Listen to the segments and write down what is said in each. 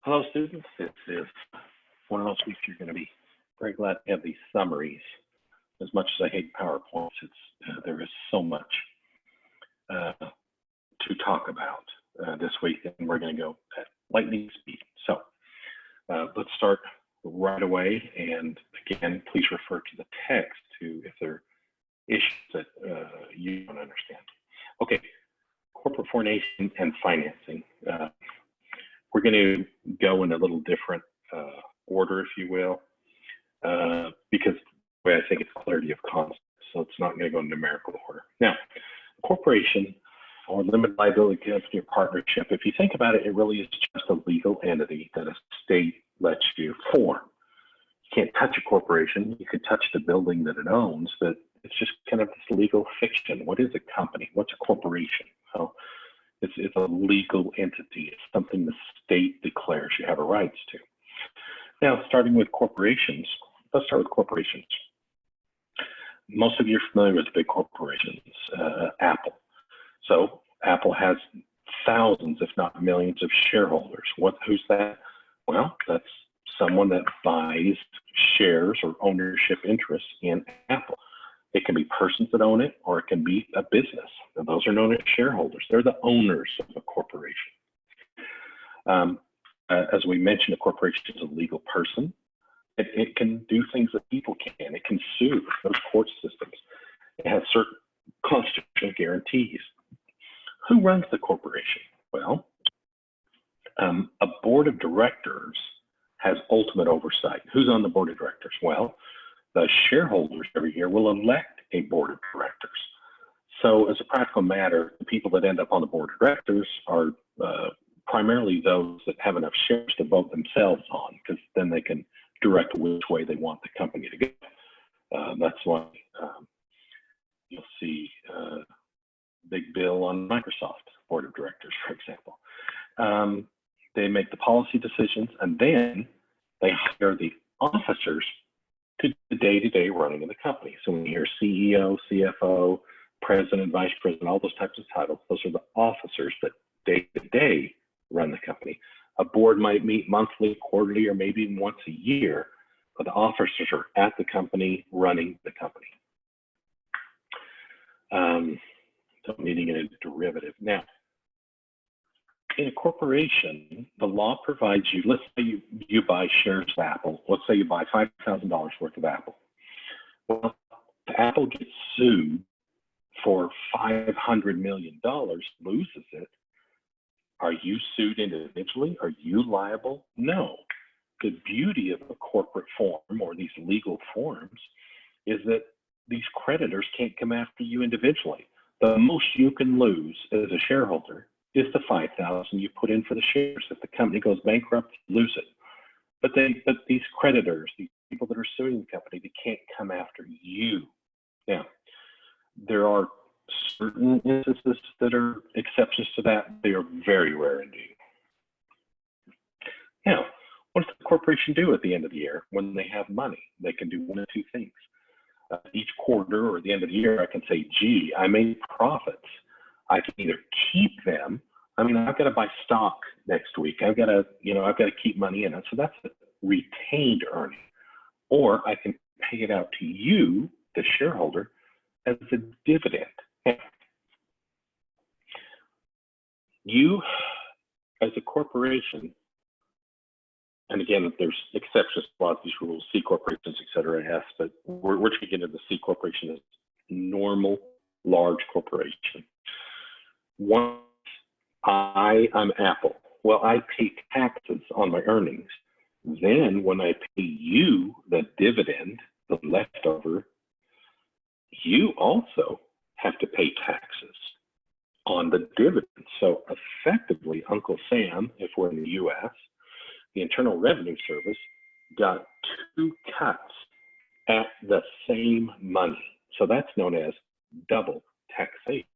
Hello, students. This is one of those weeks you're going to be very glad to have these summaries. As much as I hate PowerPoints, there is so much to talk about this week, and we're going to go at lightning speed. So let's start right away. And again, please refer to the text if there are issues that you don't understand. Okay, corporate formation and financing. We're going to go in a little different order, if you will, because the way I think it's clarity of concept, so it's not going to go in numerical order. Now, corporation or limited liability company or partnership, if you think about it, it really is just a legal entity that a state lets you form. You can't touch a corporation. You could touch the building that it owns, but it's just kind of this legal fiction. What is a company? What's a corporation? So it's a legal entity. It's something the state declares you have a rights to. Now, starting with corporations, let's start with corporations. Most of you are familiar with big corporations, Apple. So Apple has thousands, if not millions, of shareholders. Who's that? Well, that's someone that buys shares or ownership interests in Apple. It can be persons that own it, or it can be a business. And those are known as shareholders. They're the owners of a corporation. As we mentioned, a corporation is a legal person. It can do things that people can. It can sue those court systems. It has certain constitutional guarantees. Who runs the corporation? Well, a board of directors has ultimate oversight. Who's on the board of directors? Well, the shareholders every year will elect a board of directors. So as a practical matter, the people that end up on the board of directors are primarily those that have enough shares to vote themselves on, because then they can direct which way they want the company to go. That's why you'll see Big Bill on Microsoft board of directors, for example. They make the policy decisions, and then they hire the officers to the day-to-day running of the company. So when you hear CEO, CFO, president, vice president, all those types of titles, those are the officers that day-to-day run the company. A board might meet monthly, quarterly, or maybe even once a year, but the officers are at the company, running the company. So I'm needing a derivative. Now, in a corporation, the law provides you, let's say you buy shares of Apple. Let's say you buy $5,000 worth of Apple. Well, if Apple gets sued for $500 million, loses it, are you sued individually? Are you liable? No. The beauty of a corporate form or these legal forms is that these creditors can't come after you individually. The most you can lose as a shareholder is the $5,000 you put in for the shares. If the company goes bankrupt, you lose it. But these creditors, these people that are suing the company, they can't come after you. Now, there are certain instances that are exceptions to that. They are very rare indeed. Now, what does the corporation do at the end of the year when they have money? They can do one of two things. Each quarter or at the end of the year, I can say, gee, I made profits. I can either keep them. I mean, I've got to buy stock next week. I've got to keep money in it. So that's a retained earning. Or I can pay it out to you, the shareholder, as a dividend. You, as a corporation, and again, there's exceptions to a lot of these rules, C corporations, et cetera, S, but we're trying to get into the C corporation as normal, large corporation. Once I'm Apple, well, I pay taxes on my earnings. Then when I pay you the dividend, the leftover, you also have to pay taxes on the dividend. So effectively, Uncle Sam, if we're in the US, the Internal Revenue Service got two cuts at the same money. So that's known as double taxation.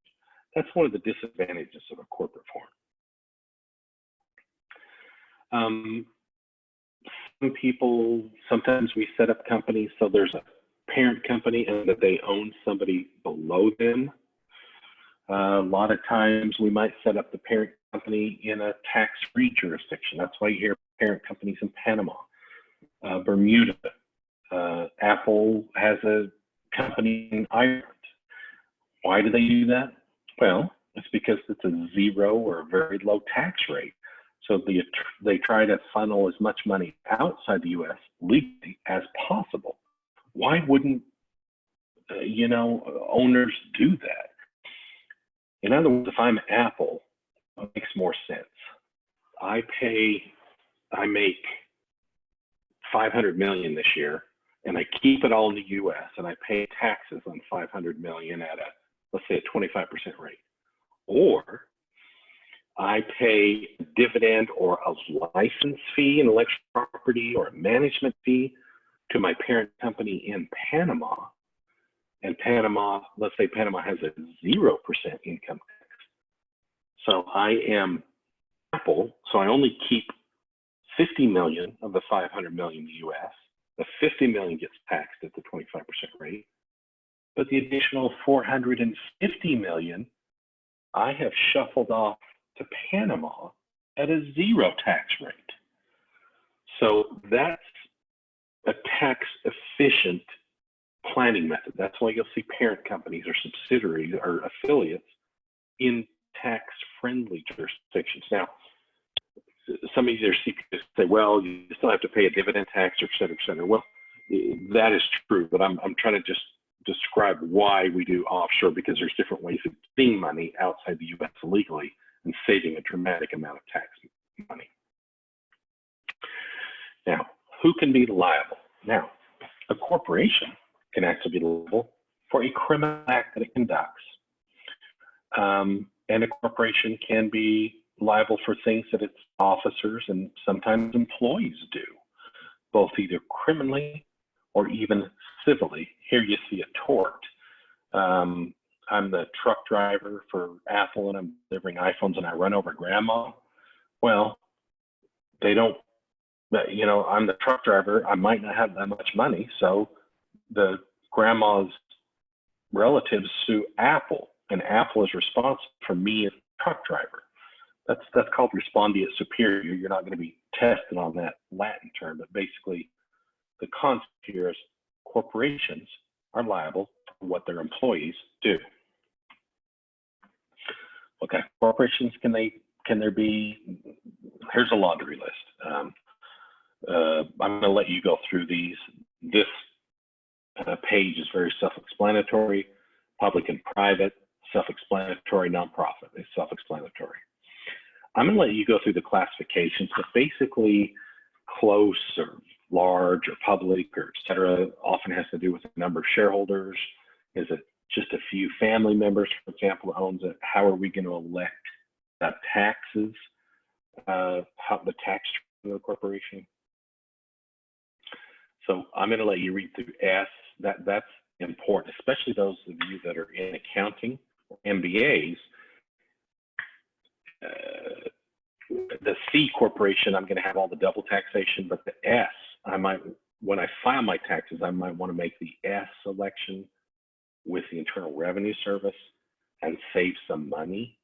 That's one of the disadvantages of a corporate form. Some people, sometimes we set up companies so there's a parent company and that they own somebody below them. A lot of times we might set up the parent company in a tax-free jurisdiction. That's why you hear parent companies in Panama, Bermuda. Apple has a company in Ireland. Why do they do that? Well, it's because it's a zero or a very low tax rate. So they try to funnel as much money outside the U.S. legally as possible. Why wouldn't owners do that? In other words, if I'm Apple, it makes more sense. I make $500 million this year, and I keep it all in the U.S. and I pay taxes on $500 million at let's say a 25% rate, or I pay a dividend or a license fee, an intellectual property, or a management fee to my parent company in Panama. And Panama, let's say Panama has a 0% income tax. So I am Apple, so I only keep 50 million of the 500 million in the US. The 50 million gets taxed at the 25% rate, but the additional 450 million I have shuffled off to Panama at a 0 tax rate. So that's a tax efficient planning method. That's why you'll see parent companies or subsidiaries or affiliates in tax friendly jurisdictions. Now, some of your CPAs say, well, you still have to pay a dividend tax, et cetera, et cetera. Well, that is true, but I'm trying to just describe why we do offshore, because there's different ways of getting money outside the U.S. legally and saving a dramatic amount of tax money. Now, who can be liable? Now, a corporation can actually be liable for a criminal act that it conducts. And a corporation can be liable for things that its officers and sometimes employees do, both either criminally or even civilly. Here you see a tort. I'm the truck driver for Apple and I'm delivering iPhones and I run over grandma. Well, they don't, I'm the truck driver. I might not have that much money. So the grandma's relatives sue Apple, and Apple is responsible for me as a truck driver. That's called respondeat superior. You're not going to be tested on that Latin term, but basically the concept here is corporations are liable for what their employees do. Okay, corporations, can there be, here's a laundry list. I'm going to let you go through these. This page is very self-explanatory. Public and private, self-explanatory. Nonprofit is self-explanatory. I'm going to let you go through the classifications, but basically close or large or public or et cetera often has to do with the number of shareholders. Is it just a few family members, for example, owns it? How are we going to elect taxes? How the tax of the corporation? So I'm going to let you read through S. That's important, especially those of you that are in accounting or MBAs. The C corporation, I'm going to have all the double taxation, but the S, when I file my taxes, I might want to make the S selection with the Internal Revenue Service and save some money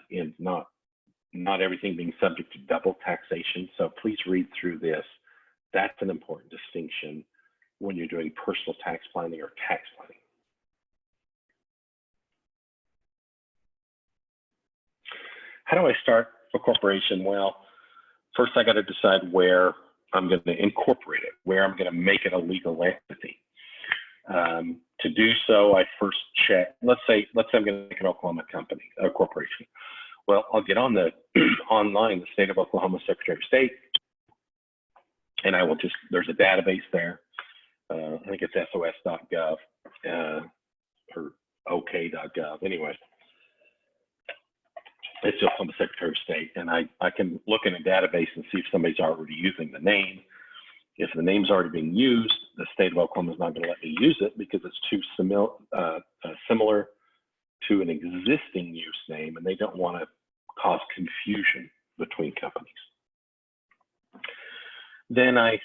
in not everything being subject to double taxation. So please read through this. That's an important distinction when you're doing personal tax planning or tax planning. How do I start a corporation? Well, first I got to decide where I'm going to incorporate it, where I'm going to make it a legal entity. To do so, I first check, let's say I'm going to make an Oklahoma company, a corporation. Well, I'll get on the online, the State of Oklahoma Secretary of State, and I will just, there's a database there. I think it's sos.gov or ok.gov. Anyway, it's just on the Secretary of State, and I can look in a database and see if somebody's already using the name. If the name's already being used, the state of Oklahoma is not going to let me use it because it's too similar to an existing use name, and they don't want to cause confusion between companies. Then I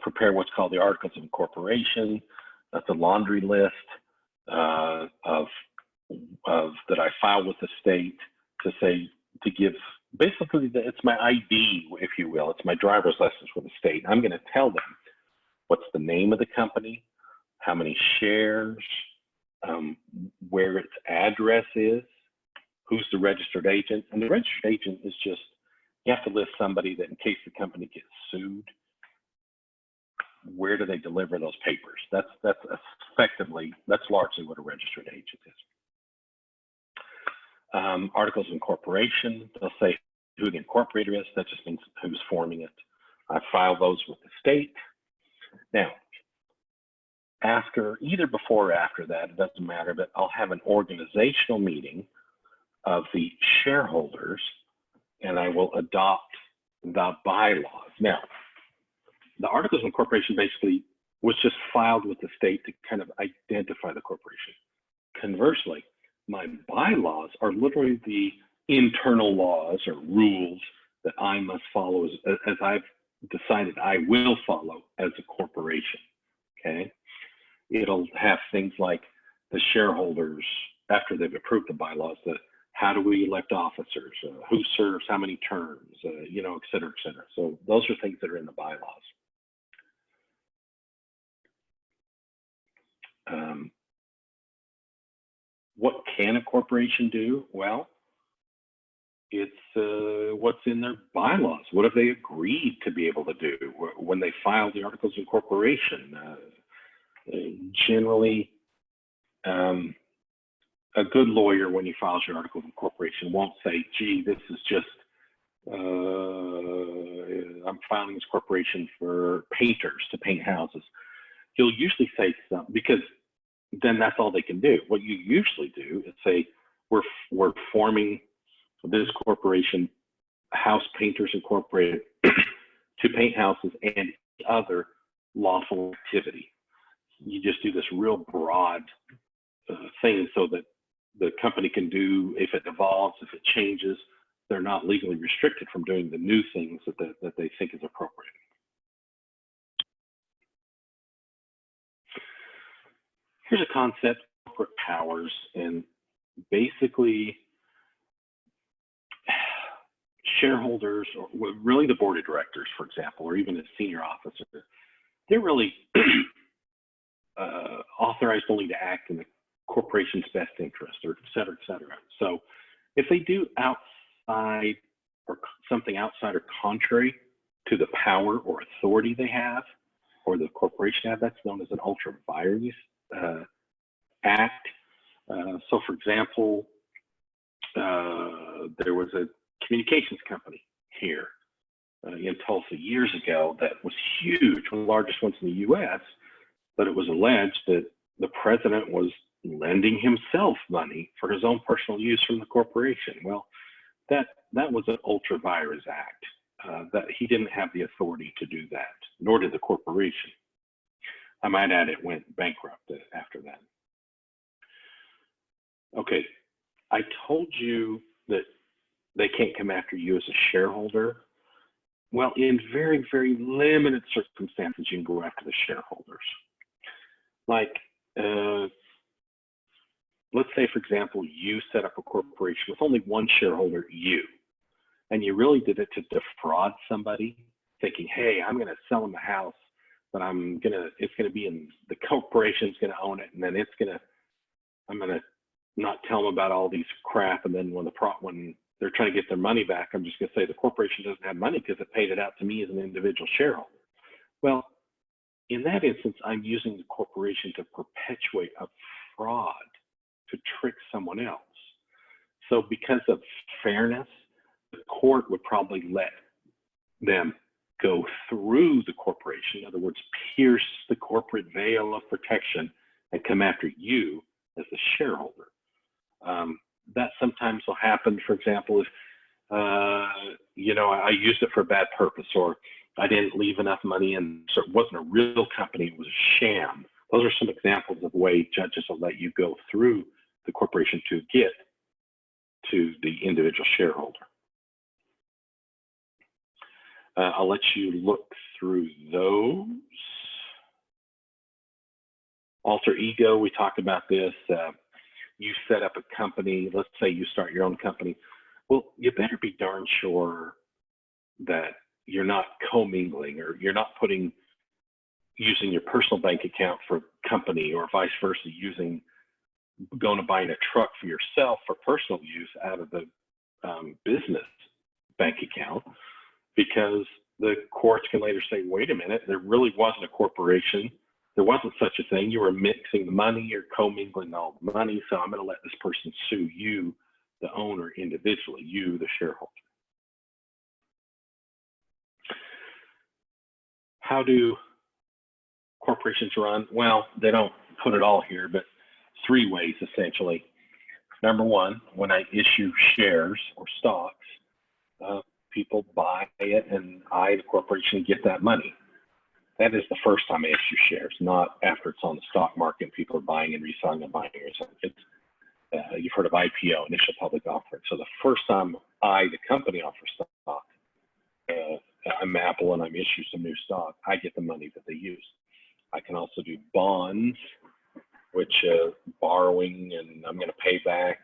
prepare what's called the Articles of Incorporation. That's a laundry list of that I file with the state to say, to give, basically, it's my ID, if you will. It's my driver's license with the state. I'm going to tell them what's the name of the company, how many shares, where its address is, who's the registered agent. And the registered agent is just, you have to list somebody that in case the company gets sued, where do they deliver those papers? That's effectively, that's largely what a registered agent is. Articles of incorporation, they'll say who the incorporator is. That just means who's forming it. I file those with the state. Now, after, either before or after that, it doesn't matter, but I'll have an organizational meeting of the shareholders, and I will adopt the bylaws. Now, the Articles of Incorporation basically was just filed with the state to kind of identify the corporation. Conversely, my bylaws are literally the internal laws or rules that I must follow as I've decided I will follow as a corporation, okay? It'll have things like the shareholders, after they've approved the bylaws, how do we elect officers, who serves how many terms, you know, et cetera, et cetera. So those are things that are in the bylaws. What can a corporation do? Well, it's what's in their bylaws. What have they agreed to be able to do when they file the Articles of Incorporation? Generally, a good lawyer, when he files your Article of Incorporation, won't say, gee, this is just, I'm filing this corporation for painters to paint houses. He'll usually say something, because then that's all they can do. What you usually do is say, we're forming this corporation, House Painters Incorporated, to paint houses and other lawful activity. You just do this real broad thing so that the company can do, if it evolves, if it changes, they're not legally restricted from doing the new things that they think is appropriate. Here's a concept, corporate powers, and basically shareholders, or really the board of directors, for example, or even a senior officer, they're really authorized only to act in the corporation's best interest, or et cetera, et cetera. So if they do outside or something outside or contrary to the power or authority they have, or the corporation have, that's known as an ultra vires act. So for example, there was a communications company here in Tulsa years ago that was huge, one of the largest ones in the US, but it was alleged that the president was lending himself money for his own personal use from the corporation. Well, that was an ultra vires act. That he didn't have the authority to do that, nor did the corporation. I might add, it went bankrupt after that. Okay, I told you that they can't come after you as a shareholder. Well, in very, very limited circumstances, you can go after the shareholders. Like, let's say, for example, you set up a corporation with only one shareholder, you, and you really did it to defraud somebody, thinking, hey, I'm going to sell them a house, but it's going to be in, the corporation's going to own it, and then I'm going to not tell them about all these crap, and then when they're trying to get their money back, I'm just going to say the corporation doesn't have money because it paid it out to me as an individual shareholder. Well, in that instance, I'm using the corporation to perpetuate a fraud, to trick someone else. So because of fairness, the court would probably let them go through the corporation, in other words, pierce the corporate veil of protection and come after you as the shareholder. That sometimes will happen, for example, if you know, I used it for a bad purpose, or I didn't leave enough money in, so it wasn't a real company, it was a sham. Those are some examples of ways judges will let you go through the corporation to get to the individual shareholder. I'll let you look through those. Alter ego, we talked about this. You set up a company, let's say you start your own company. Well, you better be darn sure that you're not commingling, or you're not using your personal bank account for company, or vice versa, going to buying a truck for yourself for personal use out of the business bank account, because the courts can later say, wait a minute, there really wasn't a corporation. There wasn't such a thing. You were mixing the money, you're commingling all the money, so I'm going to let this person sue you, the owner, individually, you, the shareholder. How do corporations run? Well, they don't put it all here, but 3 ways essentially. Number one, when I issue shares or stocks, people buy it and I, the corporation, get that money. That is the first time I issue shares, not after it's on the stock market and people are buying and reselling and buying or something. You've heard of IPO, initial public offering. So the first time I, the company, offer stock, I'm Apple and I'm issuing some new stock, I get the money that they use. I can also do bonds, which borrowing, and I'm going to pay back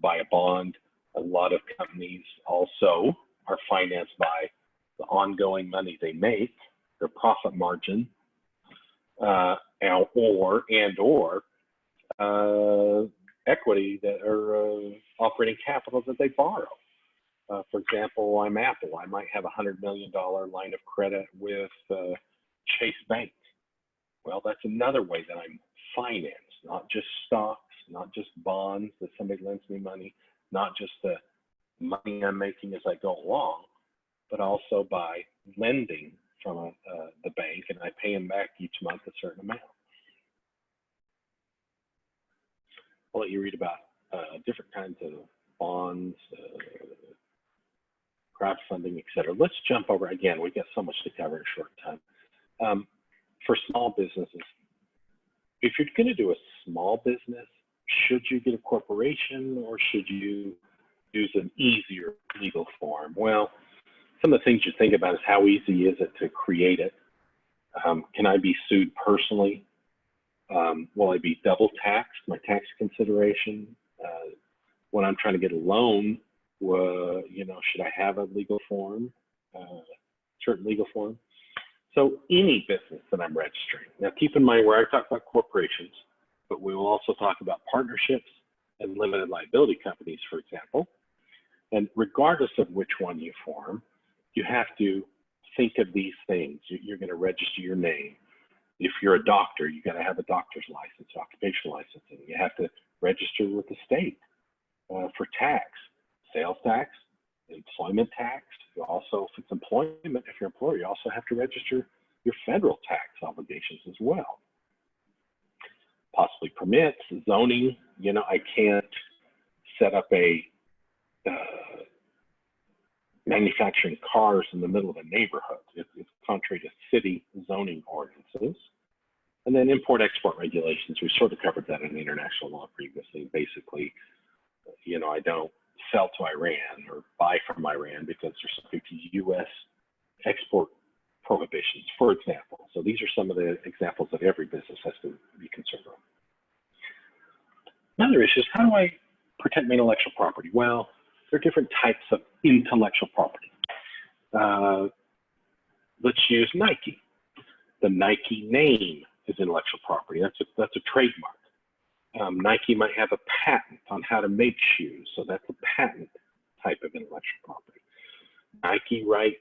by a bond. A lot of companies also are financed by the ongoing money they make, their profit margin, or equity that are operating capital that they borrow. For example, I'm Apple. I might have a $100 million line of credit with Chase Bank. Well, that's another way that I'm financed, not just stocks, not just bonds that somebody lends me money, not just the money I'm making as I go along, but also by lending from the bank, and I pay them back each month a certain amount. I'll let you read about different kinds of bonds, crowdfunding, et cetera. Let's jump over, again, we've got so much to cover in a short time. For small businesses, if you're going to do a small business, should you get a corporation or should you use an easier legal form? Well, some of the things you think about is how easy is it to create it? Can I be sued personally? Will I be double taxed, my tax consideration? When I'm trying to get a loan, should I have a legal form, certain legal form? So any business that I'm registering. Now keep in mind where I talk about corporations, but we will also talk about partnerships and limited liability companies, for example. And regardless of which one you form, you have to think of these things. You're going to register your name. If you're a doctor, you got to have a doctor's license, occupational licensing. You have to register with the state for tax, sales tax, employment tax. You also, if it's employment, if you're an employer, you also have to register your federal tax obligations as well. Possibly permits, zoning. I can't set up a manufacturing cars in the middle of a neighborhood. It's contrary to city zoning ordinances. And then import-export regulations. We sort of covered that in international law previously. Basically, I don't sell to Iran or buy from Iran because they're subject to U.S. export prohibitions, for example. So these are some of the examples that every business has to be concerned with. Another issue is, how do I protect my intellectual property? Well, there are different types of intellectual property. Let's use Nike. The Nike name is intellectual property. That's a trademark. Nike might have a patent on how to make shoes, so that's a patent type of intellectual property. Nike writes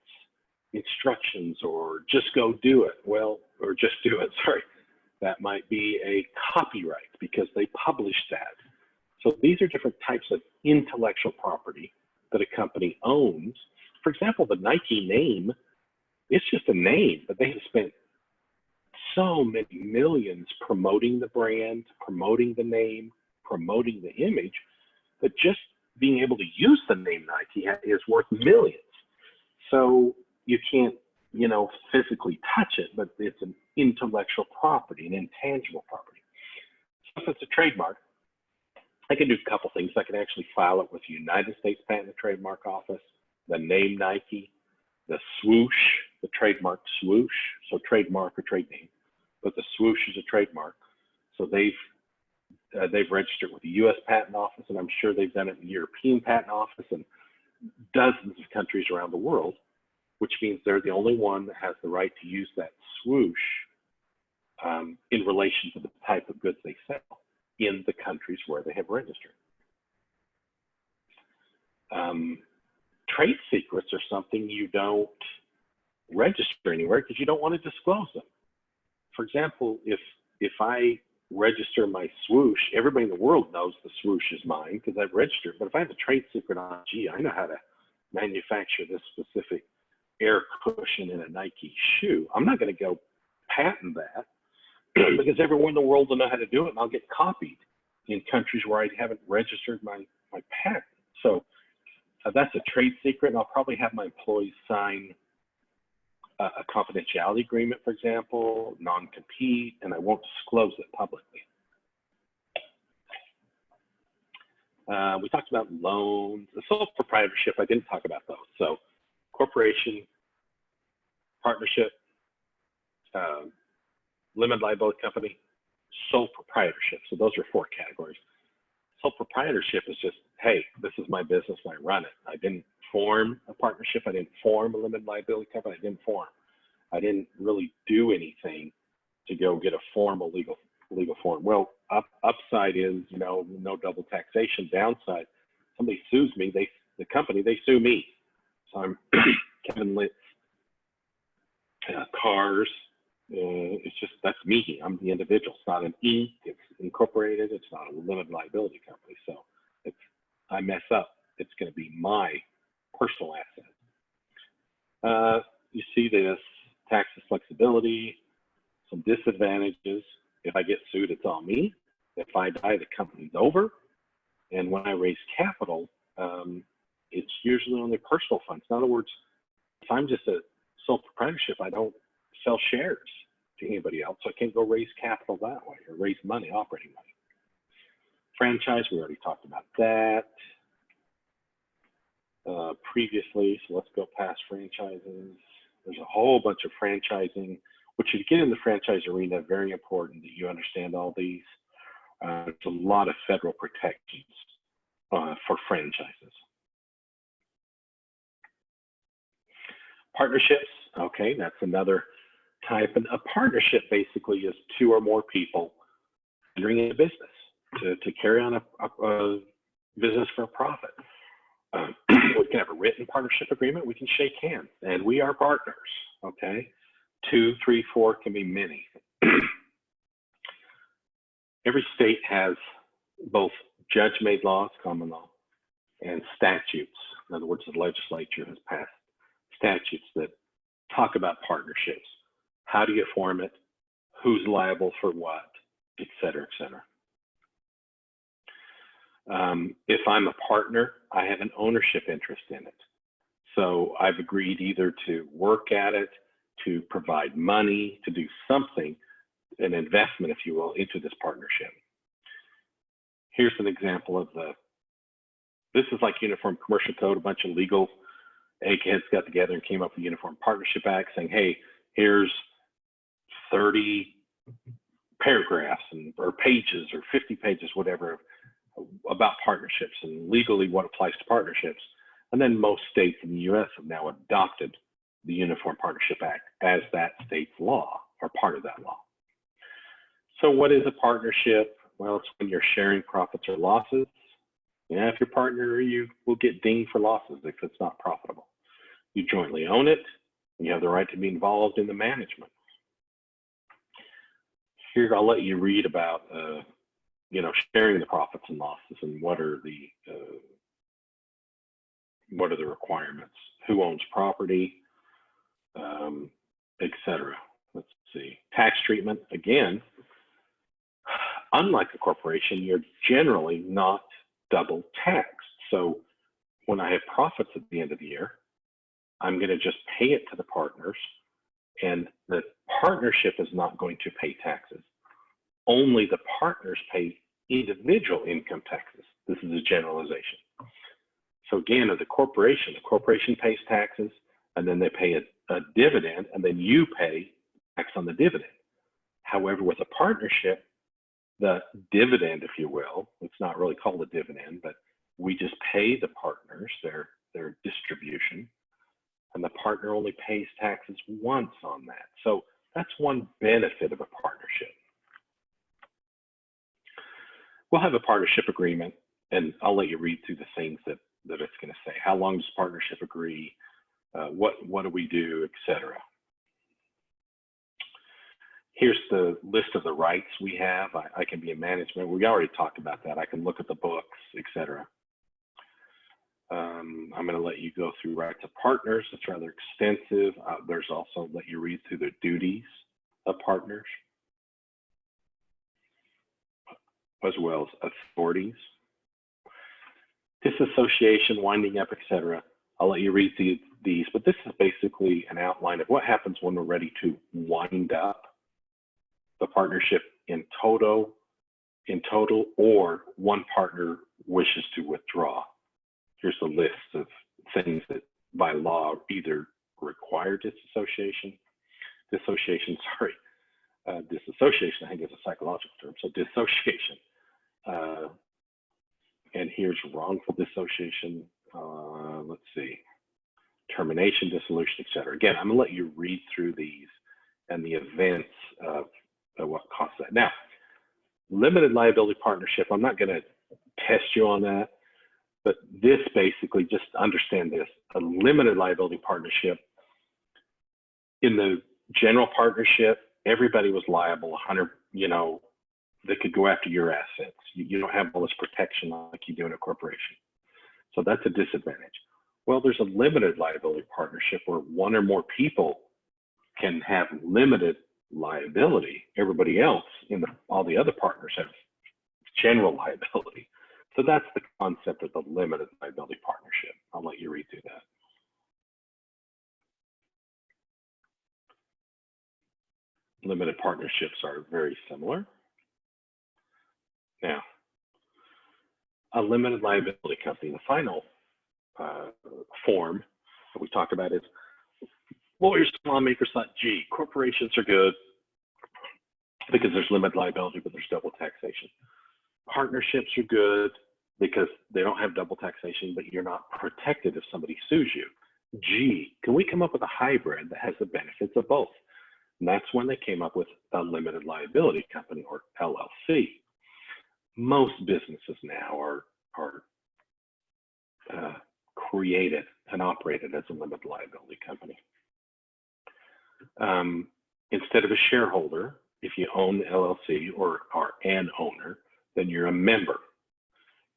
instructions or just go do it. Well, or just do it, sorry. That might be a copyright because they published that. So these are different types of intellectual property that a company owns. For example, the Nike name, it's just a name, but they have spent so many millions promoting the brand, promoting the name, promoting the image, that just being able to use the name Nike is worth millions. So you can't, physically touch it, but it's an intellectual property, an intangible property. So if it's a trademark, I can do a couple things. I can actually file it with the United States Patent and Trademark Office, the name Nike, the swoosh, the trademark swoosh, so trademark or trade name, but the swoosh is a trademark. So they've they've registered with the U.S. Patent Office, and I'm sure they've done it in the European Patent Office and dozens of countries around the world, which means they're the only one that has the right to use that swoosh in relation to the type of goods they sell in the countries where they have registered. Trade secrets are something you don't register anywhere because you don't want to disclose them. For example, if I register my swoosh, everybody in the world knows the swoosh is mine because I've registered. But if I have a trade secret on, gee, I know how to manufacture this specific air cushion in a Nike shoe, I'm not going to go patent that because everyone in the world will know how to do it, and I'll get copied in countries where I haven't registered my patent. So that's a trade secret, and I'll probably have my employees sign a confidentiality agreement, for example, non-compete, and I won't disclose it publicly. We talked about loans, the sole proprietorship. I didn't talk about those. So corporation, partnership, limited liability company, sole proprietorship. So those are 4 categories. Sole proprietorship is just, hey, this is my business and I run it. I didn't form a partnership. I didn't form a limited liability company. I didn't really do anything to go get a formal legal form. Well, upside is, you know, no double taxation. Downside, somebody sues me, the company, they sue me. So I'm Kevin Litz, Cars. It's just, that's me. I'm the individual. It's not an Inc. It's incorporated. It's not a limited liability company. So if I mess up, it's going to be my personal asset. You see this, taxes flexibility, some disadvantages. If I get sued, it's on me. If I die, the company's over. And when I raise capital, it's usually on their personal funds. In other words, if I'm just a sole proprietorship, I don't sell shares to anybody else. So I can't go raise capital that way or raise money, operating money. Franchise, we already talked about that previously. So let's go past franchises. There's a whole bunch of franchising, which you get in the franchise arena, very important that you understand all these. There's a lot of federal protections for franchises. Partnerships, okay, that's another type. And a partnership basically is 2 or more people entering into business to carry on a business for a profit. We can have a written partnership agreement. We can shake hands, and we are partners, okay? 2, 3, 4 can be many. Every state has both judge-made laws, common law, and statutes. In other words, the legislature has passed statutes that talk about partnerships. How do you form it? Who's liable for what, et cetera, et cetera. If I'm a partner, I have an ownership interest in it. So I've agreed either to work at it, to provide money, to do something, an investment, if you will, into this partnership. Here's an example of this is like Uniform Commercial Code. A bunch of legal eggheads got together and came up with the Uniform Partnership Act saying, hey, here's 30 paragraphs or pages or 50 pages, whatever, about partnerships and legally what applies to partnerships. And then most states in the US have now adopted the Uniform Partnership Act as that state's law or part of that law. So what is a partnership? Well, it's when you're sharing profits or losses. Yeah, if you're a partner, you will get dinged for losses if it's not profitable. You jointly own it, and you have the right to be involved in the management. Here, I'll let you read about sharing the profits and losses and what are the requirements, who owns property, etc. Let's see. Tax treatment, again, unlike a corporation, you're generally not double taxed. So when I have profits at the end of the year, I'm going to just pay it to the partners, and the partnership is not going to pay taxes. Only the partners pay individual income taxes. This is a generalization. So again, as a corporation, the corporation pays taxes, and then they pay a dividend, and then you pay tax on the dividend. However, with a partnership, the dividend, if you will. It's not really called a dividend, but we just pay the partners their distribution, and the partner only pays taxes once on that. So that's one benefit of a partnership. We'll have a partnership agreement, and I'll let you read through the things that it's going to say. How long does partnership agree? What do we do, etc. Here's the list of the rights we have. I can be in management. We already talked about that. I can look at the books, etc. I'm going to let you go through rights of partners. It's rather extensive. There's also let you read through the duties of partners, as well as authorities. Disassociation, winding up, etc. I'll let you read through these, but this is basically an outline of what happens when we're ready to wind up the partnership in total, or one partner wishes to withdraw. Here's a list of things that by law either require disassociation, disassociation, I think is a psychological term, so dissociation. And here's wrongful dissociation, let's see, termination, dissolution, etc. Again, I'm gonna let you read through these and the events of what caused that. Now, limited liability partnership, I'm not gonna test you on that, but this basically, just understand this, a limited liability partnership, in the general partnership, everybody was liable 100, they could go after your assets. You don't have all this protection like you do in a corporation. So that's a disadvantage. Well, there's a limited liability partnership where one or more people can have limited liability. Everybody else, all the other partners have general liability. So that's the concept of the limited liability partnership. I'll let you read through that. Limited partnerships are very similar. Now, a limited liability company, the final form that we talked about is lawyers and lawmakers thought, gee, corporations are good because there's limited liability, but there's double taxation. Partnerships are good because they don't have double taxation, but you're not protected if somebody sues you. Gee, can we come up with a hybrid that has the benefits of both? And that's when they came up with a limited liability company, or LLC. Most businesses now are created and operated as a limited liability company. Instead of a shareholder, if you own the LLC or are an owner, then you're a member.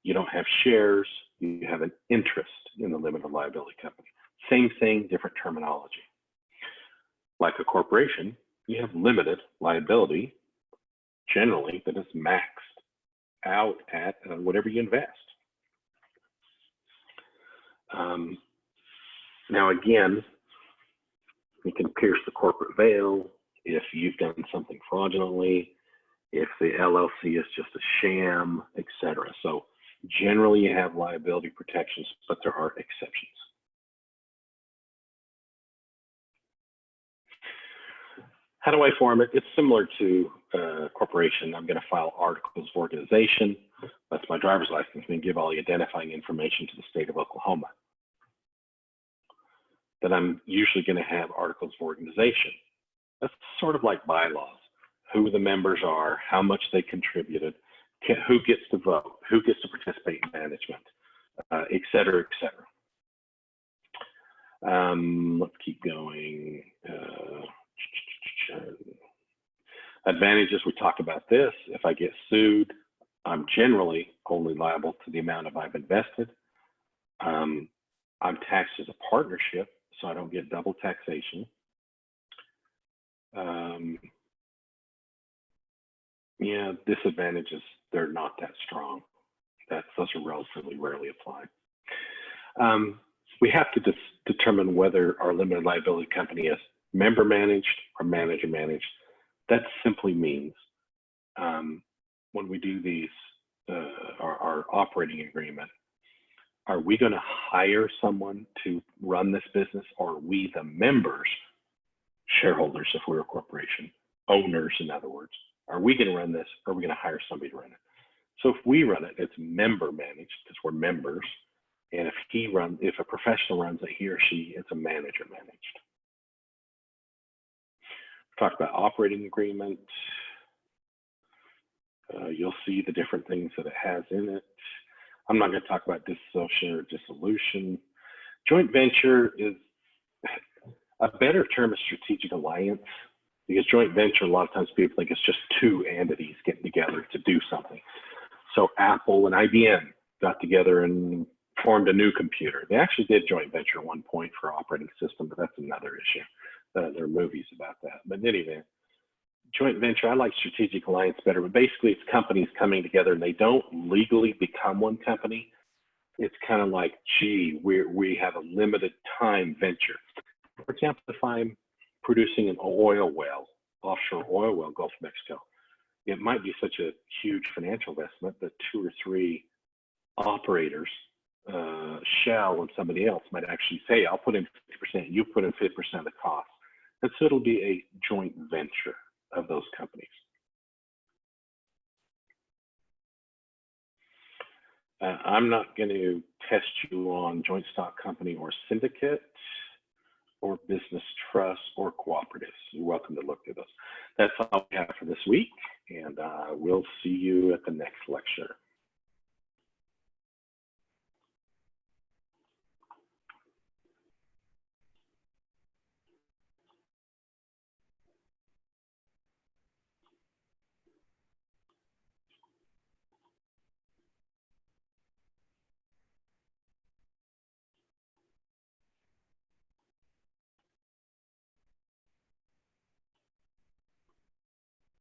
You don't have shares, you have an interest in the limited liability company. Same thing, different terminology. Like a corporation, you have limited liability generally that is maxed out at whatever you invest. Now again, you can pierce the corporate veil if you've done something fraudulently, if the LLC is just a sham, etc. So generally you have liability protections, but there are exceptions. How do I form it? It's similar to a corporation. I'm going to file articles of organization. That's my driver's license, and give all the identifying information to the state of Oklahoma. Then I'm usually going to have articles of organization. That's sort of like bylaws. Who the members are, how much they contributed, who gets to vote, who gets to participate in management, et cetera, et cetera. Let's keep going. Advantages, we talked about this. If I get sued, I'm generally only liable to the amount I've invested. I'm taxed as a partnership, so I don't get double taxation. Yeah, disadvantages, they're not that strong. Those are relatively rarely applied. We have to determine whether our limited liability company is member managed or manager managed. That simply means when we do these, our operating agreement, are we going to hire someone to run this business, or are we the members, shareholders if we're a corporation, owners in other words, Are we going to run this, or are we going to hire somebody to run it? So if we run it, it's member managed because we're members. And if a professional runs it, he or she, it's a manager managed. Talk about operating agreement. You'll see the different things that it has in it. I'm not going to talk about dissociation or dissolution. Joint venture is a better term is strategic alliance, because joint venture, a lot of times people think it's just two entities getting together to do something. So Apple and IBM got together and formed a new computer. They actually did joint venture at one point for operating system, but that's another issue. There are movies about that. But in any event, joint venture, I like strategic alliance better, but basically it's companies coming together and they don't legally become one company. It's kind of like, gee, we have a limited time venture. For example, if I'm producing an oil well, offshore oil well, Gulf of Mexico, it might be such a huge financial investment that 2 or 3 operators, Shell and somebody else, might actually say, I'll put in 50%, you put in 50% of the cost. And so it'll be a joint venture of those companies. I'm not going to test you on joint stock company or syndicate or business trust or cooperatives. You're welcome to look through those. That's all we have for this week, and we'll see you at the next lecture.